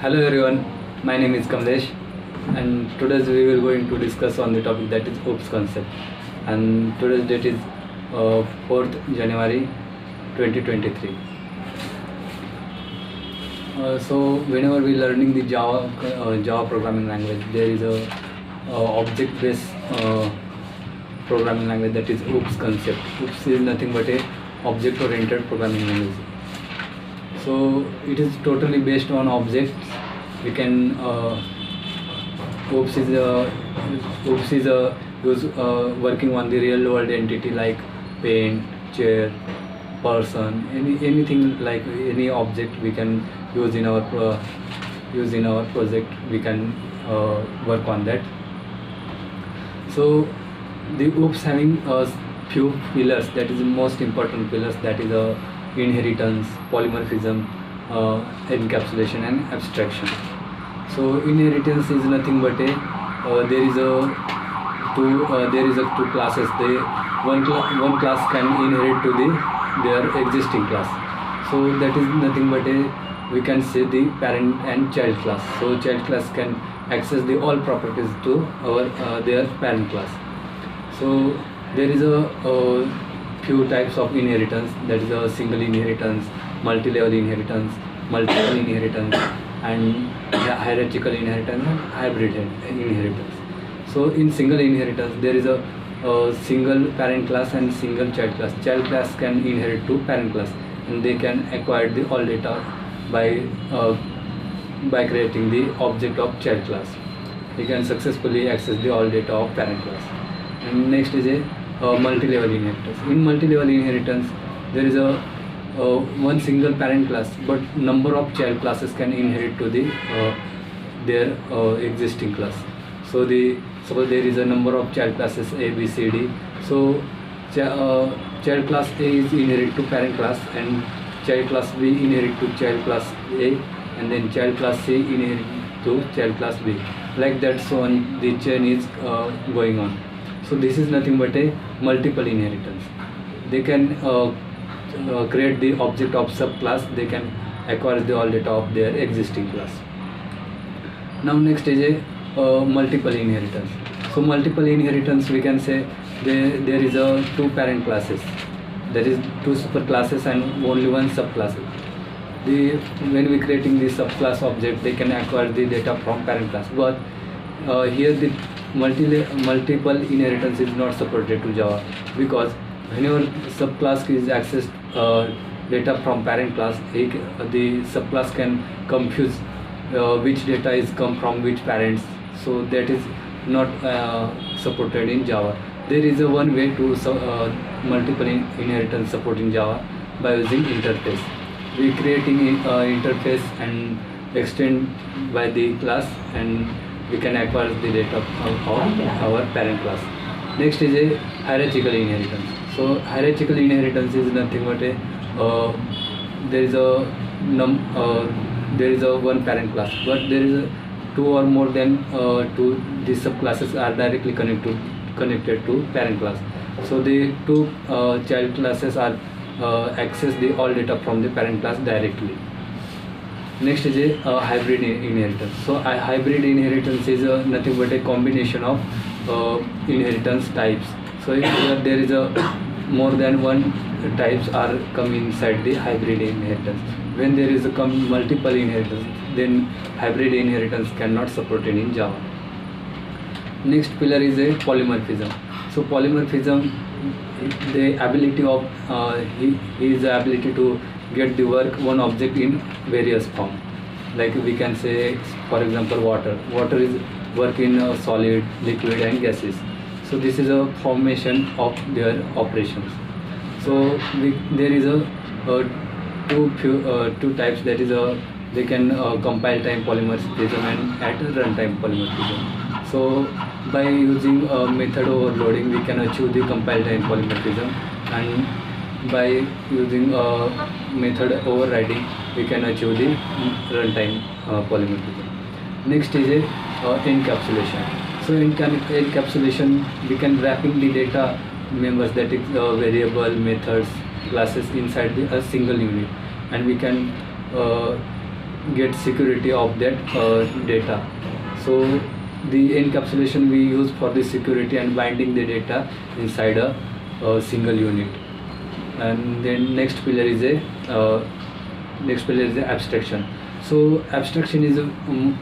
Hello everyone, my name is Kamlesh and today we will going to discuss on the topic that is OOPS concept, and today's date is 4th January 2023. So whenever we learning the Java programming language, there is a object based programming language, that is OOPS concept. OOPS is nothing but a object oriented programming language. So it is totally based on objects. We can OOPS is working on the real world entity like pen, chair, person, anything like any object we can use in our project. We can work on that. So the OOPS having a few pillars, that is the most important pillars, that is inheritance, polymorphism, encapsulation and abstraction. So inheritance is nothing but there is a two classes. One class can inherit to their existing class. So that is nothing but we can say the parent and child class. So child class can access the all properties to their parent class. So there is a few types of inheritance, that is a single inheritance, multi-level inheritance, multiple inheritance, and hierarchical inheritance and hybrid inheritance. So in single inheritance there is a single parent class and single child class. Child class can inherit to parent class and they can acquire the all data by creating the object of child class. He can successfully access the all data of parent class. And next is a multi-level inheritance. In multi-level inheritance there is a one single parent class, but number of child classes can inherit to their existing class. So suppose there is a number of child classes A, B, C, D. So child class A is inherit to parent class, and child class B inherit to child class A, and then child class C inherit to child class B. Like that, so on the chain is going on. So this is nothing but a multiple inheritance. They can create the object of subclass. They can acquire the all data of their existing class. Now next is a multiple inheritance. So multiple inheritance, we can say there is a two parent classes, there is two superclasses and only one subclass. When we creating the subclass object, they can acquire the data from parent class, but here the multiple inheritance is not supported to Java, because whenever subclass is accessed data from parent class, the subclass can confuse which data is come from which parents. So that is not supported in Java. There is a one way to multiple inheritance support in Java, by using interface. We creating interface and extend by the class, and we can acquire the data of our parent class. Next is a hierarchical inheritance. So hierarchical inheritance is nothing but there is a one parent class, but there is two or more than two. The subclasses are directly connected to parent class. So the two child classes are access the all data from the parent class directly. Next is a hybrid inheritance. So a hybrid inheritance is nothing but a combination of inheritance types. So here there is a more than one types are come inside the hybrid inheritance. When there is a multiple inheritance, then hybrid inheritance cannot support it in Java. Next pillar is a polymorphism. So polymorphism, the ability of his ability to get the work one object in various form. Like we can say, for example, water is work in solid, liquid and gases. So this is a formation of their operations. So there is a two types, that is they can compile time polymorphism and at runtime polymorphism. So by using method overloading, we can achieve the compile time polymorphism, and by using method overriding, we can achieve the runtime polymorphism. Next is a encapsulation. So in encapsulation, we can wrapping the data members, that is variable, methods, classes inside a single unit, and we can get security of that data. So the encapsulation we use for the security and binding the data inside a single unit. And then next pillar is the abstraction. So abstraction is a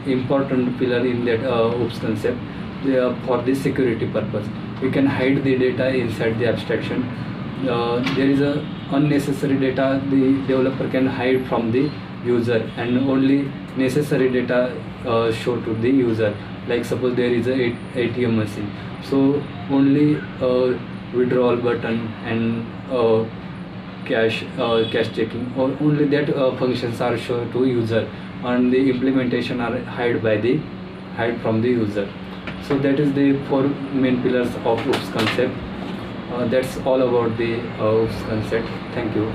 important pillar in that OOPS concept. For the security purpose, we can hide the data inside the abstraction. There is a unnecessary data the developer can hide from the user, and only necessary data show to the user. Like suppose there is a ATM machine, so only withdrawal button and cash checking, or only that functions are shown to user, and the implementation are hide from the user. So that is the four main pillars of OOPS concept. That's all about the OOPS concept. Thank you.